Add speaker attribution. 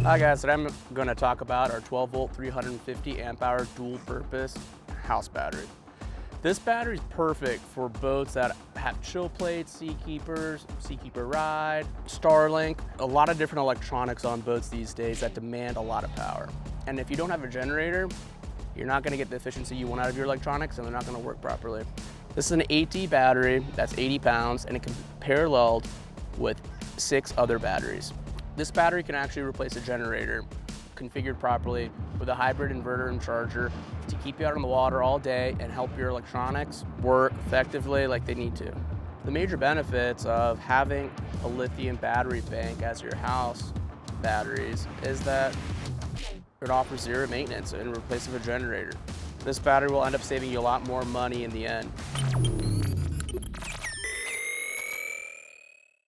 Speaker 1: Hi guys, today I'm going to talk about our 12 volt 350 amp hour dual purpose house battery. This battery is perfect for boats that have chill plates, Seakeepers, Seakeeper Ride, Starlink, a lot of different electronics on boats these days that demand a lot of power. And if you don't have a generator, you're not going to get the efficiency you want out of your electronics and they're not going to work properly. This is an 8D battery that's 80 pounds and it can be paralleled with 6 other batteries. This battery can actually replace a generator configured properly with a hybrid inverter and charger to keep you out on the water all day and help your electronics work effectively like they need to. The major benefits of having a lithium battery bank as your house batteries is that it offers zero maintenance in replace of a generator. This battery will end up saving you a lot more money in the end.